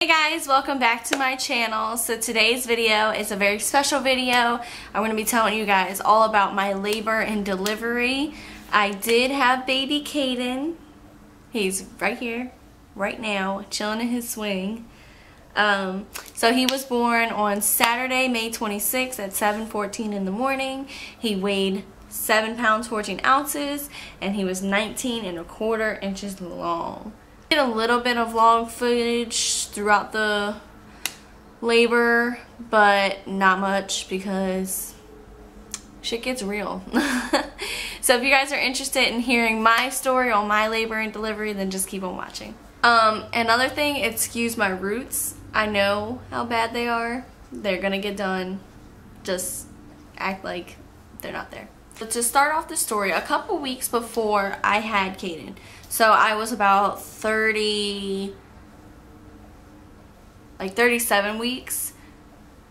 Hey guys, welcome back to my channel. So today's video is a very special video. I'm going to be telling you guys all about my labor and delivery. I did have baby Cadyn. He's right here, right now, chilling in his swing. So he was born on Saturday, May 26th at 7:14 in the morning. He weighed 7 pounds 14 ounces and he was 19¼ inches long. Did a little bit of vlog footage throughout the labor, but not much because shit gets real. So if you guys are interested in hearing my story on my labor and delivery, then just keep on watching. Another thing, excuse my roots. I know how bad they are. They're gonna get done. Just act like they're not there. So to start off the story, a couple weeks before I had Cadyn, so I was about 37 weeks,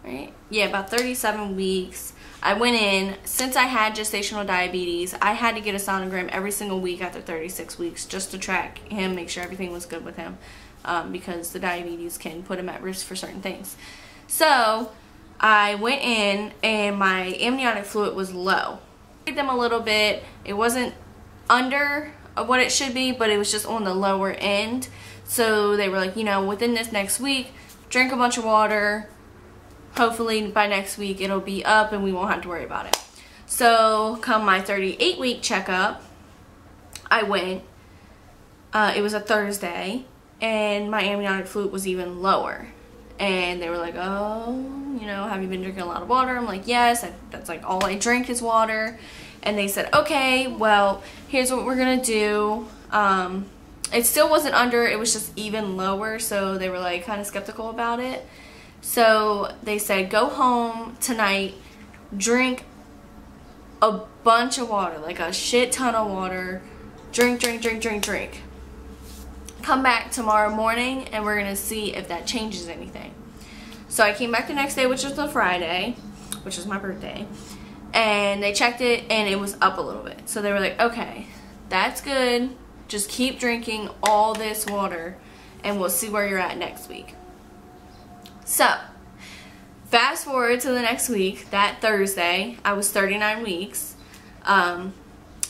right? Yeah, about 37 weeks. I went in, since I had gestational diabetes, I had to get a sonogram every single week after 36 weeks just to track him, make sure everything was good with him, because the diabetes can put him at risk for certain things. So I went in and my amniotic fluid was low. I gave them a little bit. It wasn't under what it should be, but it was just on the lower end. So they were like, you know, within this next week, drink a bunch of water. Hopefully by next week it'll be up and we won't have to worry about it. So come my 38-week checkup, I went. It was a Thursday and my amniotic fluid was even lower. And they were like, oh, you know, have you been drinking a lot of water? I'm like, yes, that's like all I drink is water. And they said, okay, well, here's what we're gonna do. It still wasn't under, it was just even lower, so they were like kind of skeptical about it. So they said, go home tonight, drink a bunch of water, like a shit ton of water. Drink, drink, drink, drink, drink. Come back tomorrow morning and we're gonna see if that changes anything. So I came back the next day, which was the Friday, which was my birthday, and they checked it and it was up a little bit. So they were like, okay, that's good, just keep drinking all this water and we'll see where you're at next week. So fast forward to the next week, that Thursday, I was 39 weeks.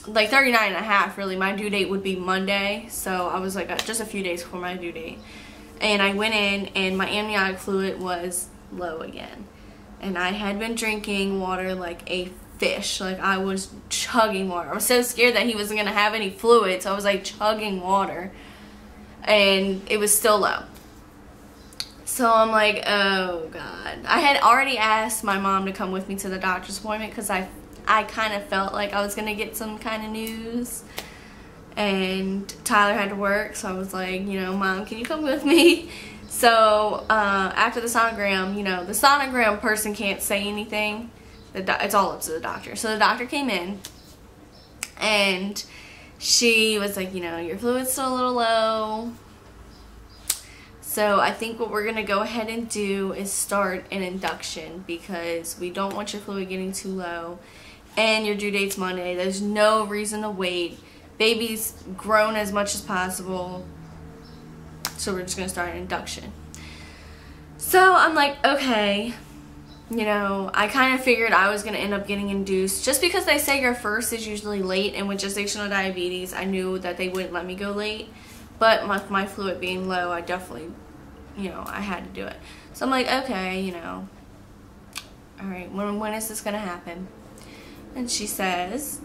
Like 39.5 really. My due date would be Monday, so I was like just a few days before my due date. And I went in and my amniotic fluid was low again. And I had been drinking water like a fish. Like I was chugging water. I was so scared that he wasn't going to have any fluid, so I was like chugging water. And it was still low. So I'm like, oh God. I had already asked my mom to come with me to the doctor's appointment because I kind of felt like I was going to get some kind of news. And Tyler had to work, so I was like, you know, Mom, can you come with me? So after the sonogram, you know, the sonogram person can't say anything. It's all up to the doctor. So the doctor came in and she was like, you know, your fluid's still a little low. So I think what we're going to go ahead and do is start an induction because we don't want your fluid getting too low. And your due date's Monday. There's no reason to wait. Baby's grown as much as possible. So we're just going to start an induction. So I'm like, okay. You know, I kind of figured I was going to end up getting induced. Just because they say your first is usually late. And with gestational diabetes, I knew that they wouldn't let me go late. But with my fluid being low, I definitely, you know, I had to do it. So I'm like, okay, you know. Alright, when is this going to happen? And she says,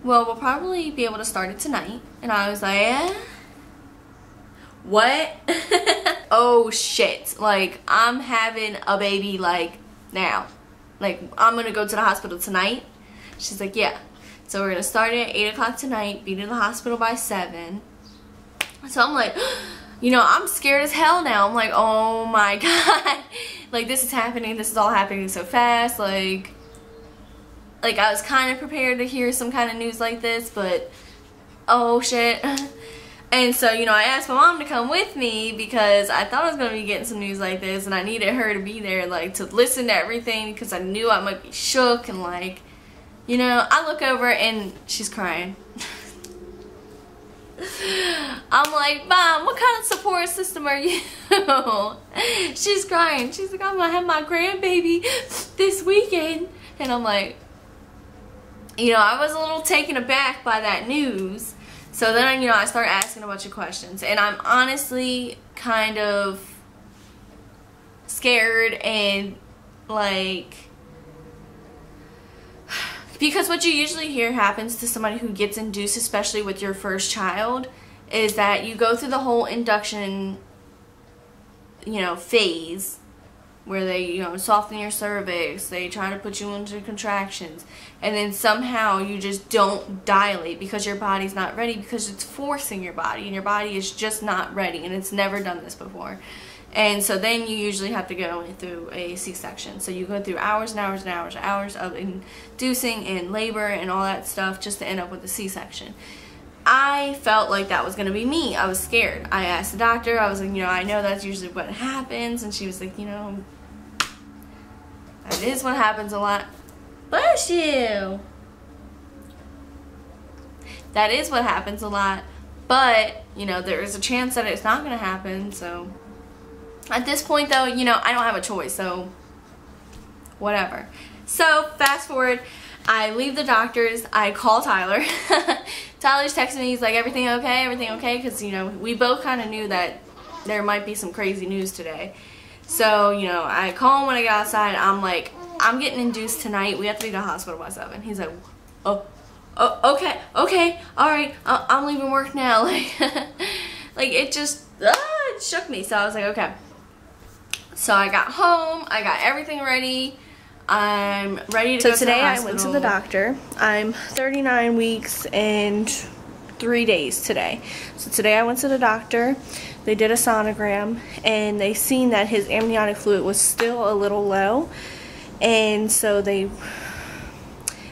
well, we'll probably be able to start it tonight. And I was like, eh? What? Oh shit. Like, I'm having a baby like now. Like, I'm gonna go to the hospital tonight. She's like, yeah. So we're gonna start it at 8 o'clock tonight, be to the hospital by 7. So I'm like, you know, I'm scared as hell now. I'm like, oh my God. Like, this is happening. This is all happening so fast. Like I was kind of prepared to hear some kind of news like this, but oh shit. And so, you know, I asked my mom to come with me because I thought I was going to be getting some news like this and I needed her to be there, like, to listen to everything because I knew I might be shook and, like, you know, I look over and she's crying. I'm like, Mom, what kind of support system are you? She's crying. She's like, I'm gonna have my grandbaby this weekend. And I'm like, you know, I was a little taken aback by that news. So then, you know, I start asking a bunch of questions. And I'm honestly kind of scared and like, because what you usually hear happens to somebody who gets induced, especially with your first child, is that you go through the whole induction, you know, phase where they, you know, soften your cervix, they try to put you into contractions, and then somehow you just don't dilate because your body's not ready, because it's forcing your body, and your body is just not ready, and it's never done this before. And so then you usually have to go through a C-section. So you go through hours and hours and hours and hours of inducing and labor and all that stuff just to end up with a C-section. I felt like that was going to be me. I was scared. I asked the doctor, I was like, you know, I know that's usually what happens. And she was like, you know, that is what happens a lot. Bless you. That is what happens a lot. But, you know, there is a chance that it's not going to happen, so... At this point, though, you know, I don't have a choice, so whatever. So, fast forward, I leave the doctor's, I call Tyler. Tyler's texting me, he's like, everything okay, everything okay? Because, you know, we both kind of knew that there might be some crazy news today. So, you know, I call him when I get outside, I'm like, I'm getting induced tonight, we have to be to the hospital by 7. He's like, oh, okay, alright, I'm leaving work now. Like, it just, it shook me, so I was like, okay. So I got home, I got everything ready, I'm ready to go to the hospital. So today I went to the doctor. I'm 39 weeks and 3 days today. So today I went to the doctor, they did a sonogram, and they seen that his amniotic fluid was still a little low. And so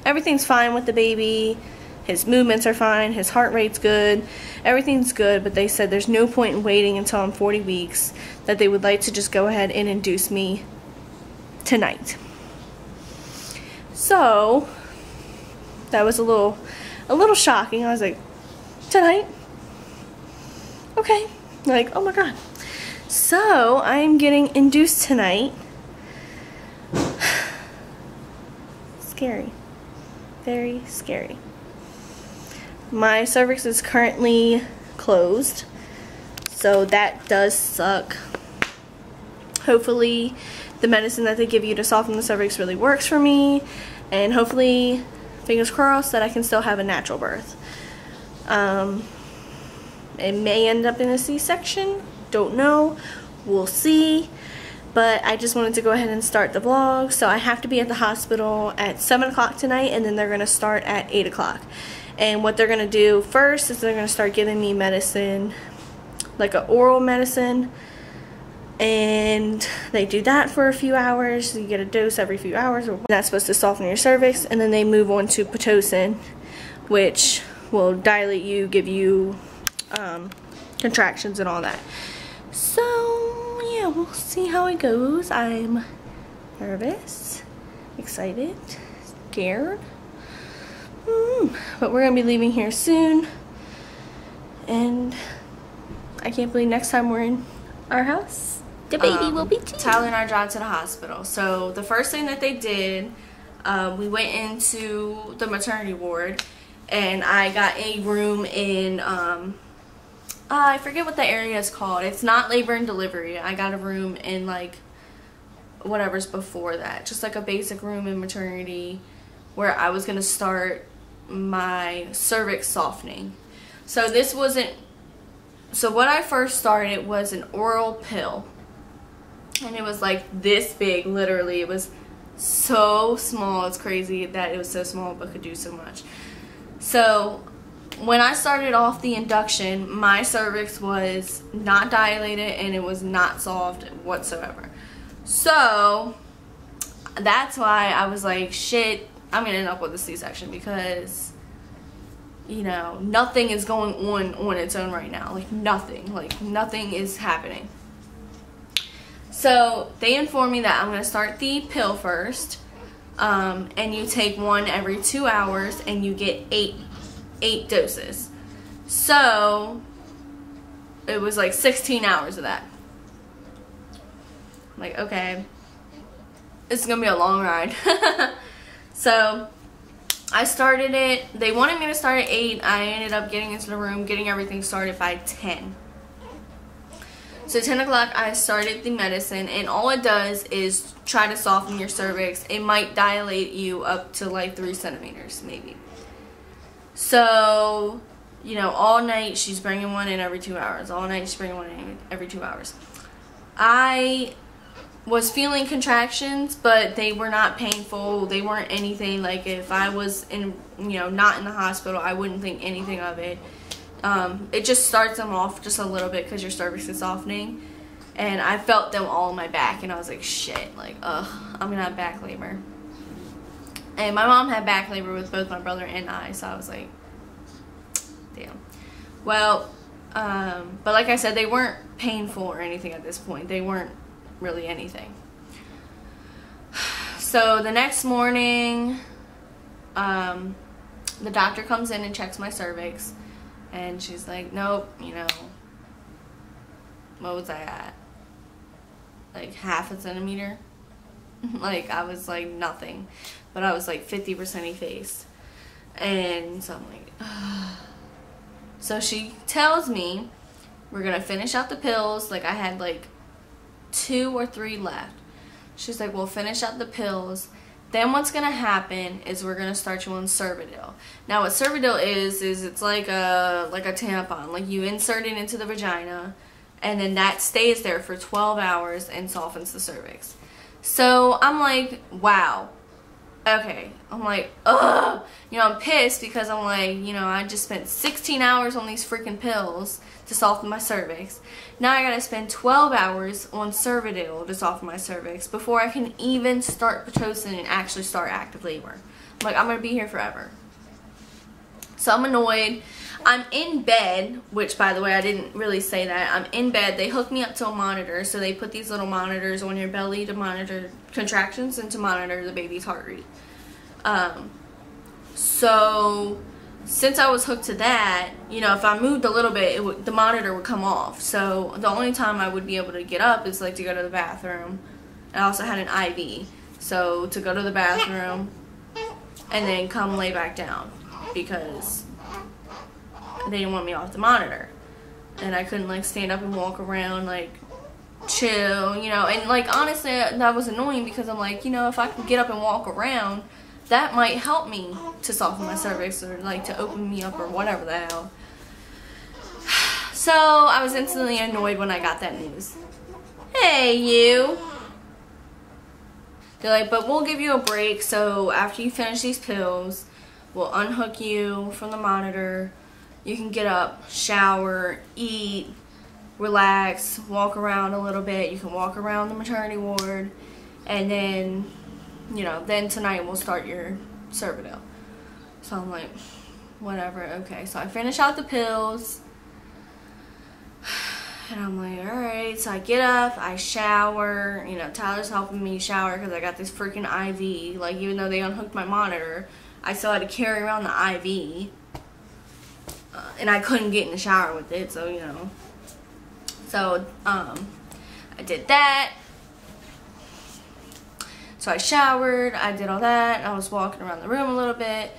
everything's fine with the baby, his movements are fine, his heart rate's good, everything's good, but they said there's no point in waiting until I'm 40 weeks, that they would like to just go ahead and induce me tonight. So that was a little shocking. I was like, tonight? Okay. Like, oh my god. So I'm getting induced tonight. Scary. Very scary. My cervix is currently closed, so that does suck. Hopefully the medicine that they give you to soften the cervix really works for me, and hopefully, fingers crossed, that I can still have a natural birth. It may end up in a C-section, don't know, we'll see. But I just wanted to go ahead and start the vlog. So I have to be at the hospital at 7 o'clock tonight, and then they're going to start at 8 o'clock. And what they're going to do first is they're going to start giving me medicine, like an oral medicine. And they do that for a few hours. You get a dose every few hours. That's supposed to soften your cervix. And then they move on to Pitocin, which will dilate you, give you contractions and all that. So yeah, we'll see how it goes. I'm nervous, excited, scared. But we're going to be leaving here soon. And I can't believe next time we're in our house, the baby will be too. Tyler and I drive to the hospital. So the first thing that they did, we went into the maternity ward. And I got a room in, I forget what the area is called. It's not labor and delivery. I got a room in like whatever's before that. Just like a basic room in maternity where I was going to start my cervix softening. So this wasn't, so what I first started was an oral pill. And it was like this big, literally. It was so small. It's crazy that it was so small but could do so much. So when I started off the induction, my cervix was not dilated and it was not soft whatsoever. So that's why I was like, shit, I'm gonna end up with a C-section, because, you know, nothing is going on its own right now. Like nothing is happening. So they informed me that I'm gonna start the pill first, and you take one every 2 hours, and you get eight doses. So it was like 16 hours of that. I'm like, okay, it's gonna be a long ride. So I started it. They wanted me to start at 8. I ended up getting into the room, getting everything started by 10. So 10 o'clock I started the medicine, and all it does is try to soften your cervix. It might dilate you up to like 3 centimeters maybe. So, you know, all night she's bringing one in every 2 hours. All night she's bringing one in every 2 hours. I was feeling contractions, but they were not painful. They weren't anything. Like, if I was in, you know, not in the hospital, I wouldn't think anything of it. It just starts them off just a little bit because your cervix is softening, and I felt them all in my back, and I was like, shit, like, ugh, I'm gonna have back labor. And my mom had back labor with both my brother and I, so I was like, damn. Well, but like I said, they weren't painful or anything at this point. They weren't really anything. So the next morning, the doctor comes in and checks my cervix. And she's like, nope, you know, what was I at? Like half a centimeter? Like, I was like nothing. But I was like 50% effaced. And so I'm like, ugh. So she tells me we're going to finish out the pills. Like, I had like 2 or 3 left. She's like, we'll finish out the pills. Then what's going to happen is we're going to start you on Cervidil. Now what Cervidil is it's like a tampon. Like, you insert it into the vagina, and then that stays there for 12 hours and softens the cervix. So I'm like, wow. Okay. I'm like, ugh. You know, I'm pissed because I'm like, you know, I just spent 16 hours on these freaking pills to soften my cervix. Now I gotta spend 12 hours on Cervidil to soften my cervix before I can even start Pitocin and actually start active labor. I'm like, I'm gonna be here forever. So I'm annoyed. I'm in bed, which, by the way, I didn't really say that. I'm in bed. They hooked me up to a monitor, so they put these little monitors on your belly to monitor contractions and to monitor the baby's heart rate. So since I was hooked to that, you know, if I moved a little bit, the monitor would come off. So the only time I would be able to get up is like to go to the bathroom. I also had an IV, so to go to the bathroom and then come lay back down because they didn't want me off the monitor. And I couldn't like stand up and walk around, like chill, you know. And like, honestly, that was annoying because I'm like, you know, if I can get up and walk around, that might help me to soften my cervix or like to open me up or whatever the hell. So I was instantly annoyed when I got that news. Hey, you. They're like, but we'll give you a break, so after you finish these pills, we'll unhook you from the monitor. You can get up, shower, eat, relax, walk around a little bit. You can walk around the maternity ward, and then, you know, then tonight we'll start your Cervidil. So I'm like, whatever, okay. So I finish out the pills, and I'm like, alright. So I get up, I shower. You know, Tyler's helping me shower because I got this freaking IV. Like, even though they unhooked my monitor, I still had to carry around the IV. And I couldn't get in the shower with it, so, you know. So, I did that. So I showered, I did all that. I was walking around the room a little bit.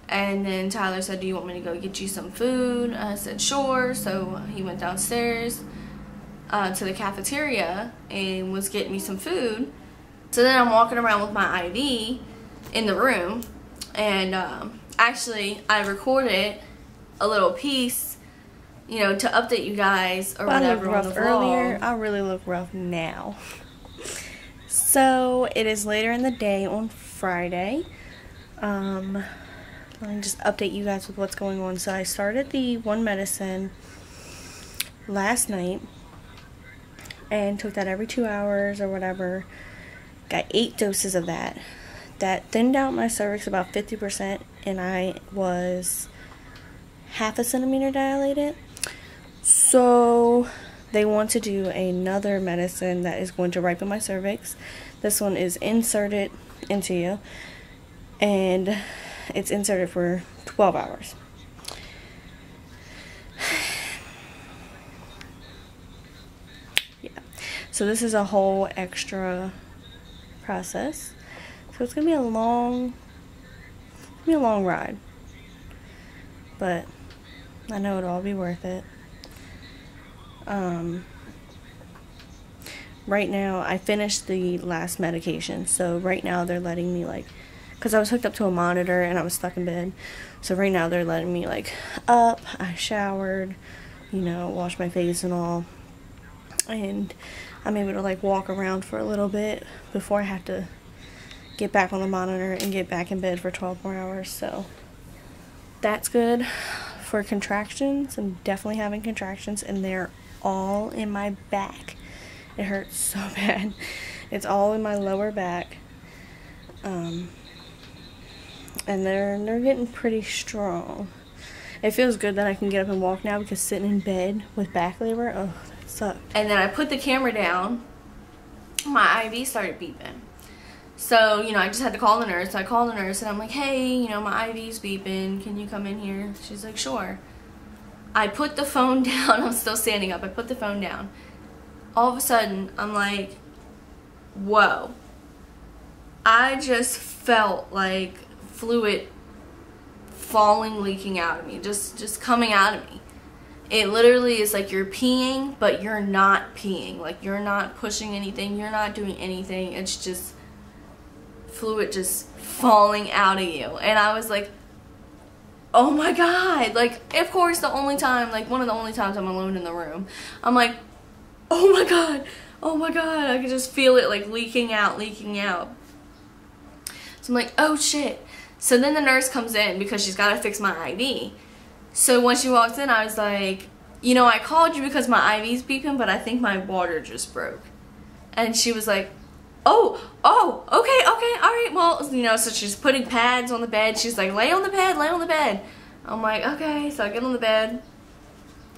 And then Tyler said, do you want me to go get you some food? I said, sure. So he went downstairs to the cafeteria and was getting me some food. So then I'm walking around with my IV in the room. And actually, I recorded a little piece, you know, to update you guys or whatever on the vlog. Earlier, I really look rough now. So it is later in the day on Friday. Let me just update you guys with what's going on. So I started the one medicine last night and took that every 2 hours or whatever. Got 8 doses of that. That thinned out my cervix about 50%, and I was half a centimeter dilated. So they want to do another medicine that is going to ripen my cervix. This one is inserted into you, and it's inserted for 12 hours. So this is a whole extra process. So it's gonna be a long ride, but I know it'll all be worth it. Right now I finished the last medication, so right now they're letting me, like, because I was hooked up to a monitor and I was stuck in bed, so right now they're letting me, like, up. I showered, you know, washed my face and all, and I'm able to, like, walk around for a little bit before I have to get back on the monitor and get back in bed for 12 more hours. So that's good. For contractions, I'm definitely having contractions, and they're all in my back. It hurts so bad. It's all in my lower back, and they're getting pretty strong. It feels good that I can get up and walk now, because sitting in bed with back labor, oh, that sucked. And then I put the camera down. My IV started beeping. So, you know, I just had to call the nurse. So I called the nurse and I'm like, hey, you know, my IV's beeping. Can you come in here? She's like, sure. I put the phone down. I'm still standing up. I put the phone down. All of a sudden, I'm like, whoa. I just felt like fluid falling, leaking out of me. Just coming out of me. It literally is like you're peeing, but you're not peeing. Like, you're not pushing anything. You're not doing anything. It's just fluid just falling out of you. And I was like, oh my god. Like, of course, the only time, like, one of the only times I'm alone in the room, I'm like, oh my god, oh my god. I could just feel it, like, leaking out. So I'm like, oh shit. So then the nurse comes in because she's got to fix my IV. So when she walks in, I was like, you know, I called you because my IV's beeping, but I think my water just broke. And she was like, oh, okay, all right, well, you know, so she's putting pads on the bed. She's like, lay on the bed. I'm like, okay, so I get on the bed,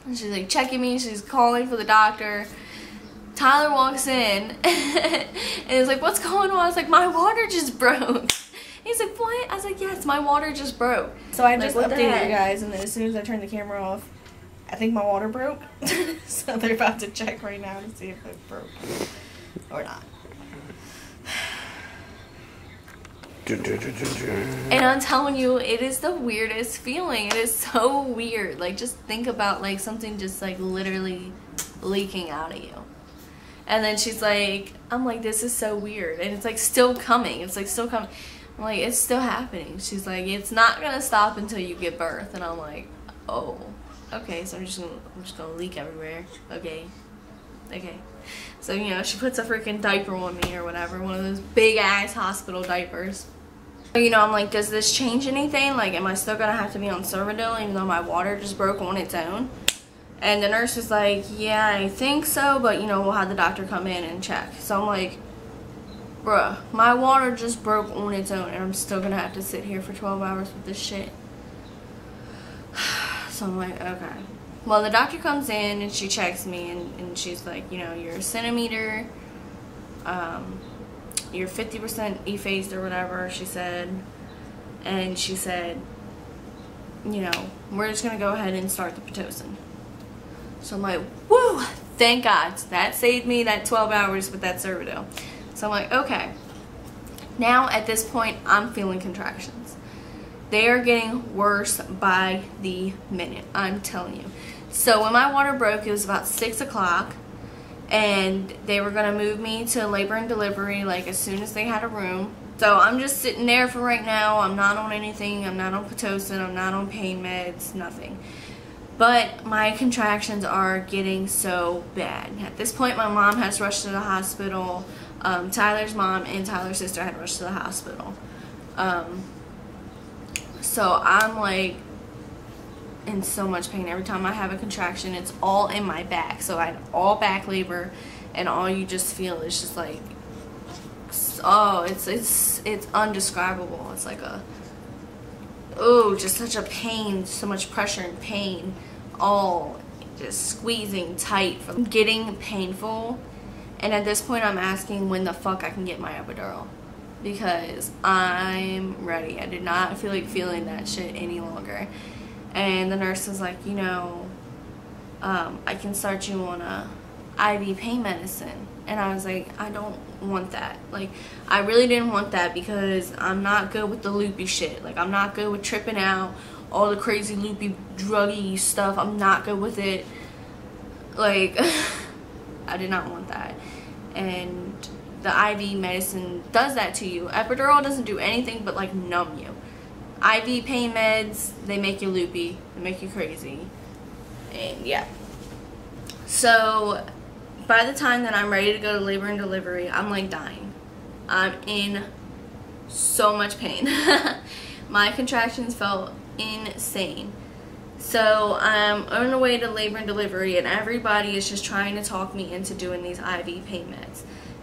and she's like checking me. She's calling for the doctor. Tyler walks in, and he's like, what's going on? I was like, my water just broke. He's like, what? I was like, yes, my water just broke. So I just updated you guys, and then as soon as I turned the camera off, I think my water broke. So they're about to check right now to see if it broke or not. And I'm telling you, it is the weirdest feeling. It is so weird. Like, just think about, like, something just, like, literally leaking out of you. And then she's like, I'm like, this is so weird. And it's, like, still coming. It's, like, still coming. I'm like, it's still happening. She's like, it's not going to stop until you give birth. And I'm like, oh, okay. So I'm just gonna leak everywhere. Okay. So, you know, she puts a freaking diaper on me or whatever. One of those big-ass hospital diapers. You know, I'm like, does this change anything? Like, am I still going to have to be on Servadil even though my water just broke on its own? And the nurse was like, yeah, I think so, but, you know, we'll have the doctor come in and check. So I'm like, bruh, my water just broke on its own, and I'm still going to have to sit here for 12 hours with this shit. So I'm like, okay. Well, the doctor comes in, and she checks me, and she's like, you know, you're a centimeter, you're 50% effaced or whatever, she said. And she said, you know, we're just going to go ahead and start the Pitocin. So I'm like, woo, thank God. That saved me that 12 hours with that Servadil. So I'm like, okay. Now, at this point, I'm feeling contractions. They are getting worse by the minute, I'm telling you. So when my water broke, it was about 6 o'clock. And they were going to move me to labor and delivery, like, as soon as they had a room. So I'm just sitting there for right now. I'm not on anything. I'm not on Pitocin. I'm not on pain meds. Nothing. But my contractions are getting so bad. At this point, my mom has rushed to the hospital. Tyler's mom and Tyler's sister had rushed to the hospital. So I'm, like, in so much pain. Every time I have a contraction, it's all in my back. So I had all back labor, and all you just feel is just like, oh, it's undescribable. It's like a, oh, just such a pain, so much pressure and pain, all just squeezing tight from getting painful. And at this point, I'm asking when the fuck I can get my epidural, because I'm ready. I did not feel like feeling that shit any longer. And the nurse was like, you know, I can start you on a IV pain medicine. And I was like, I don't want that. Like, I really didn't want that because I'm not good with the loopy shit. Like, I'm not good with tripping out, all the crazy loopy druggy stuff. I'm not good with it. Like, I did not want that. And the IV medicine does that to you. Epidural doesn't do anything but like numb you. IV pain meds, they make you loopy, they make you crazy. And yeah. So by the time that I'm ready to go to labor and delivery, I'm like dying. I'm in so much pain. My contractions felt insane. So I'm on the way to labor and delivery, and everybody is just trying to talk me into doing these IV pain meds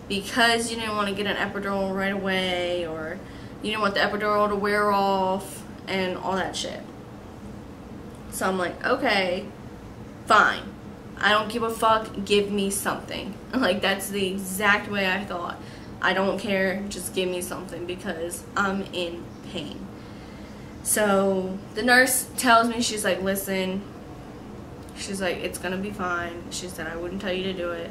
because you didn't want to get an epidural right away, or you didn't want the epidural to wear off and all that shit. So I'm like, okay, fine. I don't give a fuck. Give me something. Like, that's the exact way I thought. I don't care. Just give me something because I'm in pain. So the nurse tells me, she's like, listen, she's like, it's gonna be fine. She said, I wouldn't tell you to do it.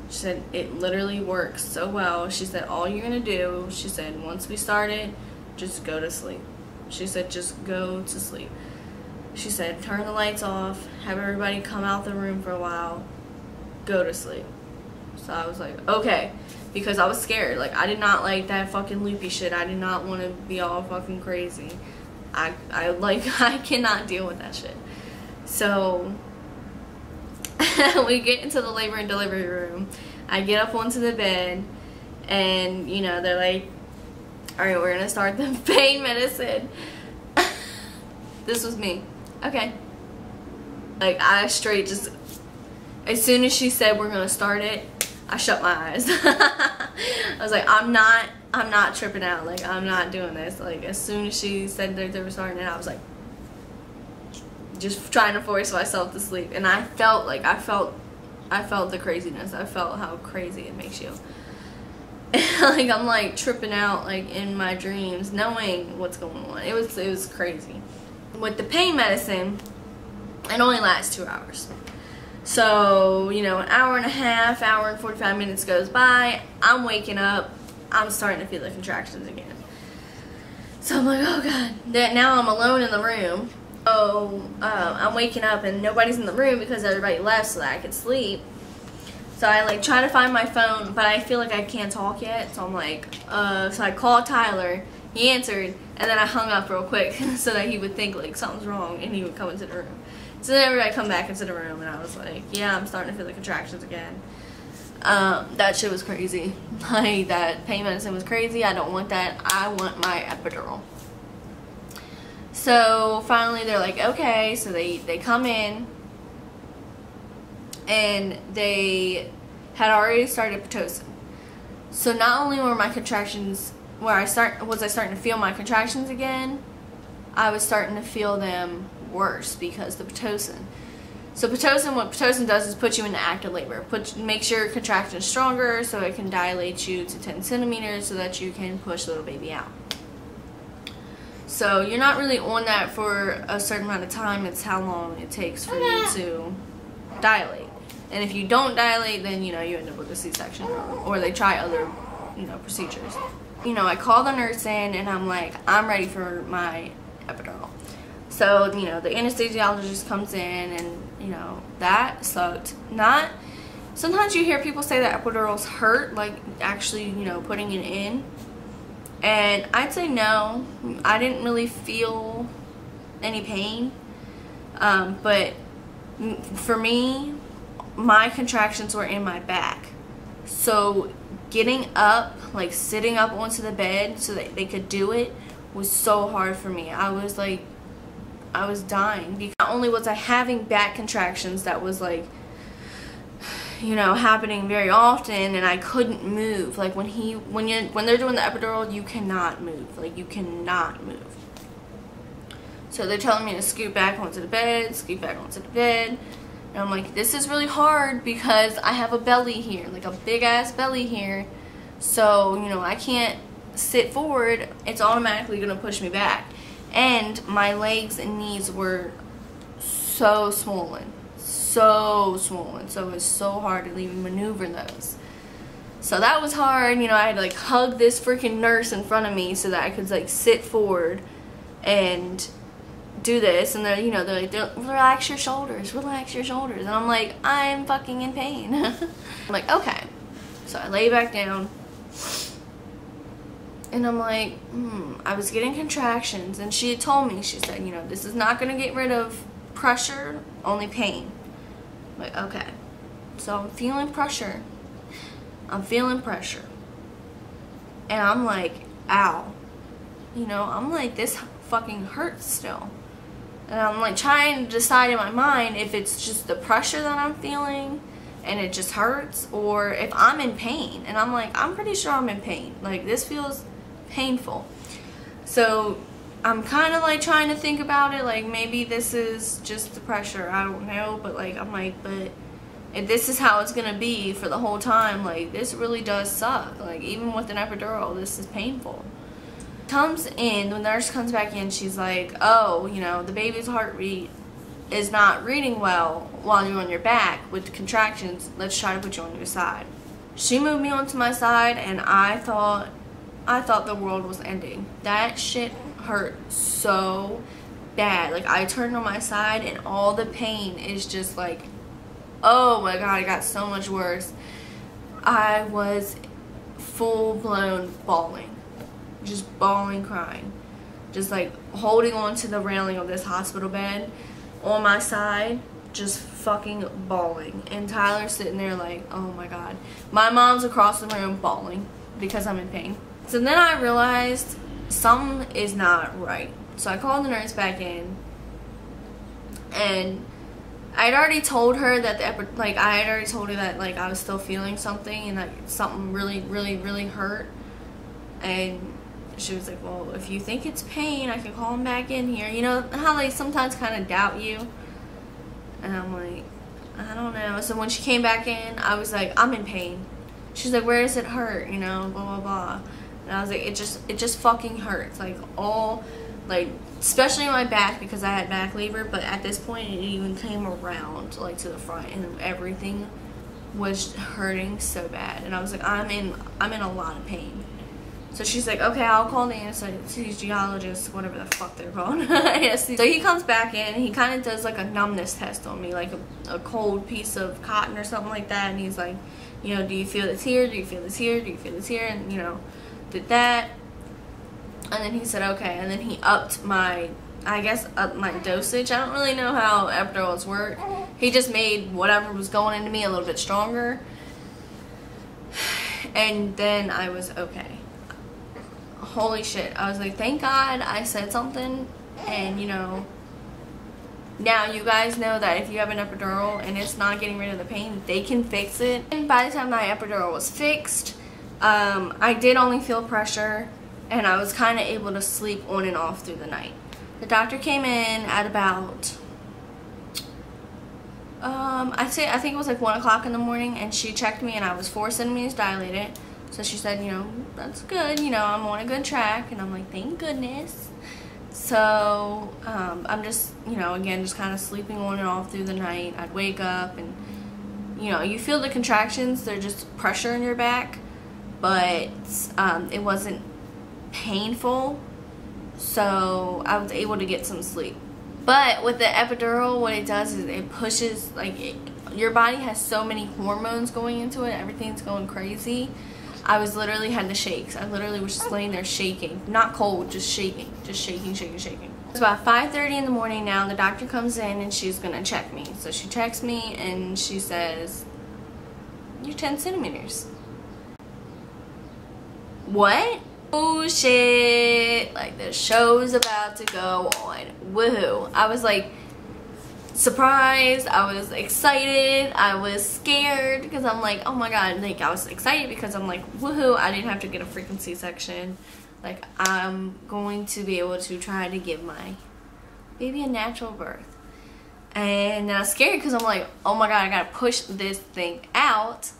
She said, it literally works so well. She said, all you're gonna do, she said, once we start it, just go to sleep. She said, just go to sleep. She said, turn the lights off, have everybody come out the room for a while, go to sleep. So I was like, okay, because I was scared. Like, I did not like that fucking loopy shit. I did not want to be all fucking crazy. I cannot deal with that shit. So we get into the labor and delivery room. I get up onto the bed, and you know, they're like, all right, we're gonna start the pain medicine. This was me. Okay. Like, I straight just, as soon as she said we're gonna start it, I shut my eyes. I was like, I'm not tripping out. Like, I'm not doing this. Like, as soon as she said that they were starting it, I was like, just trying to force myself to sleep. And I felt the craziness. I felt how crazy it makes you. Like, I'm like tripping out, like, in my dreams, knowing what's going on. It was crazy. With the pain medicine, it only lasts 2 hours. So, you know, an hour and a half, hour and 45 minutes goes by. I'm waking up. I'm starting to feel the contractions again. So I'm like, oh god. Now I'm alone in the room. Oh, I'm waking up and nobody's in the room because everybody left so that I could sleep. So I like try to find my phone, but I feel like I can't talk yet. So I'm like, so I called Tyler. He answered, and then I hung up real quick so that he would think like something's wrong and he would come into the room. So then everybody come back into the room, and I was like, yeah, I'm starting to feel the contractions again. That shit was crazy. Like, that pain medicine was crazy. I don't want that. I want my epidural. So finally they're like, okay. So they come in, and they had already started Pitocin. So not only were my contractions, was I starting to feel my contractions again, I was starting to feel them worse because the Pitocin. So Pitocin, what Pitocin does is put you into active labor. Makes your contractions stronger so it can dilate you to 10 centimeters so that you can push little baby out. So you're not really on that for a certain amount of time. It's how long it takes for you to dilate. And if you don't dilate, then, you know, you end up with a C-section, or they try other, you know, procedures. You know, I call the nurse in, and I'm like, I'm ready for my epidural. So, you know, the anesthesiologist comes in, and, you know, that sucked. Sometimes you hear people say that epidurals hurt, like actually, you know, putting it in. And I'd say no. I didn't really feel any pain. But for me, my contractions were in my back. So getting up, like sitting up onto the bed so that they could do it, was so hard for me. I was like, I was dying. Because not only was I having back contractions that was like, you know, happening very often, and I couldn't move. Like when they're doing the epidural, you cannot move. Like, you cannot move. So they're telling me to scoot back onto the bed, scoot back onto the bed. And I'm like, this is really hard because I have a belly here, like a big ass belly here. So, you know, I can't sit forward. It's automatically gonna push me back. And my legs and knees were so swollen. so swollen, so it was so hard to even maneuver those. So that was hard, you know. I had to like hug this freaking nurse in front of me so that I could like sit forward and do this, and they're, you know, they're like, relax your shoulders, and I'm like, I'm fucking in pain. I'm like, okay. So I lay back down, and I'm like, I was getting contractions, and she had told me, she said, you know, this is not going to get rid of pressure, only pain. I'm like, okay. So I'm feeling pressure. I'm feeling pressure. And I'm like, ow. You know, I'm like, this fucking hurts still. And I'm like trying to decide in my mind if it's just the pressure that I'm feeling and it just hurts, or if I'm in pain. And I'm like, I'm pretty sure I'm in pain. Like, this feels painful. So I'm kind of like trying to think about it, like maybe this is just the pressure, I don't know. But like, I'm like, but if this is how it's gonna be for the whole time, like, this really does suck. Like, even with an epidural, this is painful. Comes in, the nurse comes back in, she's like, oh, you know, the baby's heartbeat is not reading well while you're on your back with contractions. Let's try to put you on your side. She moved me onto my side, and I thought the world was ending. That shit hurt so bad. Like, I turned on my side and all the pain is just like, oh my god, it got so much worse. I was full-blown bawling. Just bawling, crying. Just like holding on to the railing of this hospital bed on my side, just fucking bawling. And Tyler's sitting there like, oh my god. My mom's across the room bawling because I'm in pain. So then I realized something is not right. So I called the nurse back in, and I'd already told her that I was still feeling something, and that something really hurt. And she was like, well, if you think it's pain, I can call him back in here. You know how they sometimes kind of doubt you? And I'm like, I don't know. So when she came back in, I was like, I'm in pain. She's like, where does it hurt? You know, blah, blah, blah. And I was like, it just fucking hurts. Like, all, like, especially my back, because I had back labor, but at this point it even came around, like, to the front, and everything was hurting so bad. And I was like, I'm in a lot of pain. So she's like, okay, I'll call the anesthesiologist, whatever the fuck they're called. So he comes back in, and he kind of does like a numbness test on me, like a cold piece of cotton or something like that. And he's like, you know, do you feel this here? Do you feel this here? Do you feel this here? And, you know, did that. And then he said, okay. And then he upped my, I guess, upped my dosage. I don't really know how epidurals work. He just made whatever was going into me a little bit stronger. And then I was okay. Holy shit. I was like, thank God I said something. And, you know, now you guys know that if you have an epidural and it's not getting rid of the pain, they can fix it. And by the time my epidural was fixed, I did only feel pressure, and I was kind of able to sleep on and off through the night. The doctor came in at about, I think it was like 1 o'clock in the morning, and she checked me, and I was 4 centimeters dilated. So she said, you know, that's good, you know, I'm on a good track. And I'm like, thank goodness. So I'm just, you know, again, just kind of sleeping on and off through the night. I'd wake up, and, you know, you feel the contractions. They're just pressure in your back, but it wasn't painful. So I was able to get some sleep. But with the epidural, what it does is it pushes, like, your body has so many hormones going into it. Everything's going crazy. I was literally had the shakes. I literally was just laying there shaking. Not cold, just shaking. Just shaking. It's about 5:30 in the morning now. The doctor comes in, and she's going to check me. So she checks me, and she says, you're 10 centimeters. What? Oh shit. Like, the show's about to go on. Woohoo. I was like, surprised, I was excited, I was scared, because I'm like, oh my god. Like, I was excited because I'm like, woohoo, I didn't have to get a freaking C-section. Like, I'm going to be able to try to give my baby a natural birth. And I was scared because I'm like, oh my god, I gotta push this thing out,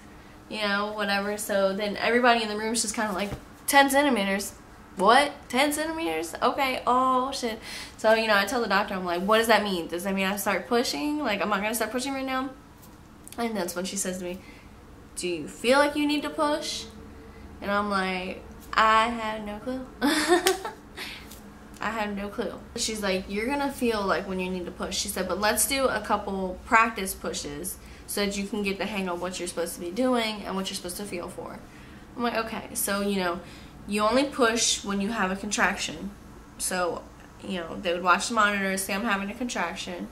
you know, whatever. So then everybody in the room is just kind of like, 10 centimeters, what? 10 centimeters? Okay. Oh, shit. So, you know, I tell the doctor, I'm like, what does that mean? Does that mean I start pushing? Like, am I going to start pushing right now? And that's when she says to me, do you feel like you need to push? And I'm like, I have no clue. I have no clue. She's like, you're going to feel like when you need to push. She said, but let's do a couple practice pushes so that you can get the hang of what you're supposed to be doing and what you're supposed to feel for. I'm like, okay. So, you know, you only push when you have a contraction. So, you know, they would watch the monitor, say I'm having a contraction,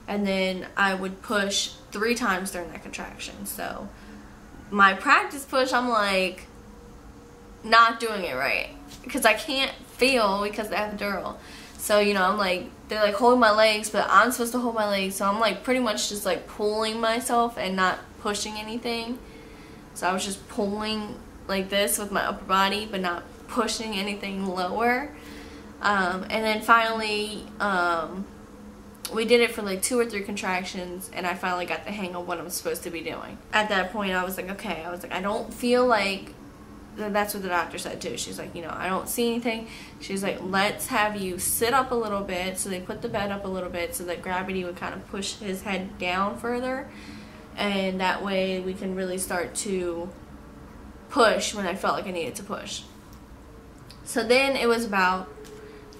and then I would push 3 times during that contraction. So, my practice push, I'm like, not doing it right because I can't feel because of the epidural. So, you know, I'm like, they're like holding my legs, but I'm supposed to hold my legs. So, I'm like pretty much just like pulling myself and not pushing anything. So, I was just pulling like this with my upper body, but not pushing anything lower. And then finally, we did it for like 2 or 3 contractions, and I finally got the hang of what I'm supposed to be doing. At that point, I was like, okay, I don't feel like, that's what the doctor said too. She's like, you know, I don't see anything. She's like, let's have you sit up a little bit. So they put the bed up a little bit so that gravity would kind of push his head down further, and that way we can really start to push when I felt like I needed to push. So then it was about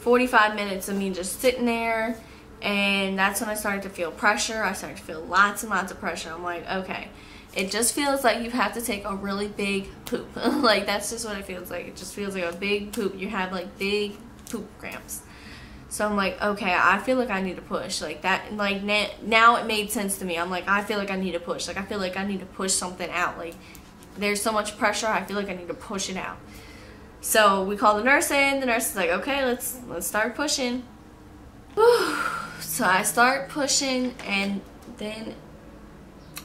45 minutes of me just sitting there, and that's when I started to feel pressure. I started to feel lots and lots of pressure. I'm like, okay, it just feels like you have to take a really big poop. Like, that's just what it feels like. It just feels like a big poop. You have like big poop cramps. So I'm like, okay, I feel like I need to push. Like that, like now it made sense to me. I'm like, I feel like I need to push. Like, I feel like I need to push something out. Like, there's so much pressure, I feel like I need to push it out. So we call the nurse in. The nurse is like, okay, let's start pushing. So I start pushing, and then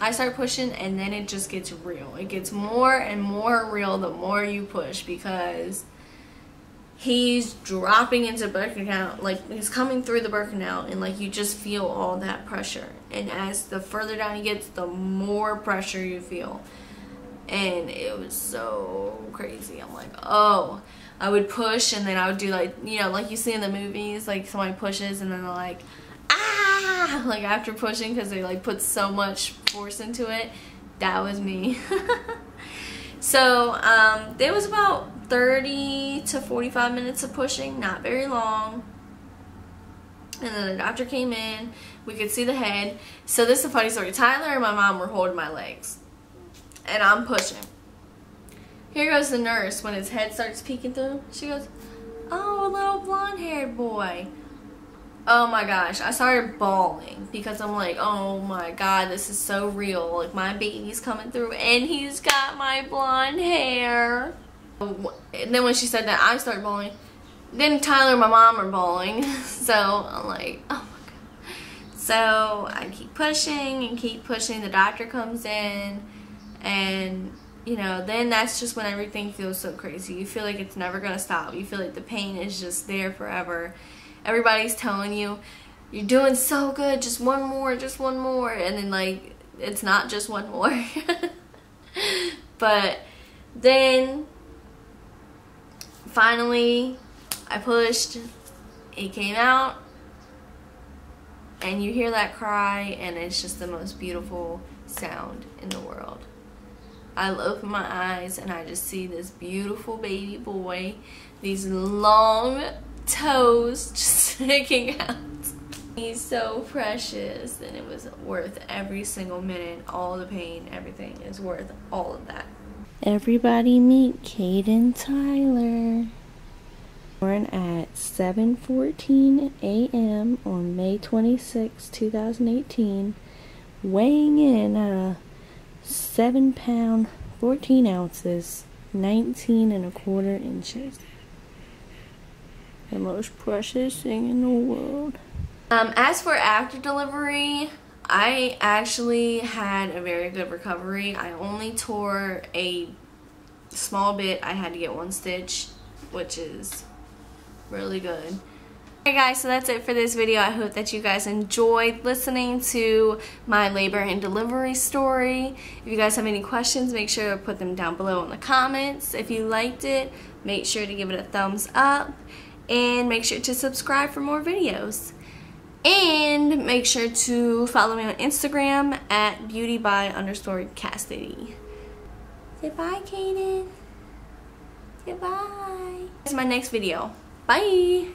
it just gets real. It gets more and more real the more you push, because he's dropping into the birth canal, like he's coming through the birth canal, and like you just feel all that pressure. And as the further down he gets, the more pressure you feel. And it was so crazy. I'm like, oh, I would push, and then I would do like, you know, like you see in the movies, like somebody pushes and then they're like, ah, like after pushing, because they like put so much force into it. That was me. So there was about 30 to 45 minutes of pushing, not very long. And then the doctor came in. We could see the head. So this is a funny story. Tyler and my mom were holding my legs, and I'm pushing. Here goes the nurse when his head starts peeking through. She goes, oh, a little blonde-haired boy. Oh my gosh, I started bawling because I'm like, oh my god, this is so real. Like, my baby's coming through and he's got my blonde hair. And then when she said that, I started bawling. Then Tyler and my mom are bawling. So I'm like, oh my god. So I keep pushing and keep pushing. The doctor comes in, and you know, then that's just when everything feels so crazy. You feel like it's never gonna stop. You feel like the pain is just there forever. Everybody's telling you, you're doing so good, just one more, just one more. And then like, it's not just one more. But then finally I pushed, it came out, and you hear that cry, and it's just the most beautiful sound in the world. I open my eyes and I just see this beautiful baby boy, these long toes just sticking out. He's so precious, and it was worth every single minute. All the pain, everything is worth all of that. Everybody meet Cadyn Tyler. Born at 7:14 a.m. on May 26, 2018, weighing in at a 7 pound, 14 ounces, 19¼ inches. The most precious thing in the world. As for after delivery, I actually had a very good recovery. I only tore a small bit. I had to get 1 stitch, which is really good. Alright guys, so that's it for this video. I hope that you guys enjoyed listening to my labor and delivery story. If you guys have any questions, make sure to put them down below in the comments. If you liked it, make sure to give it a thumbs up. And make sure to subscribe for more videos. And make sure to follow me on Instagram at beautyby_Cassidy. Say bye, Cadyn. Say bye. This is my next video. Bye.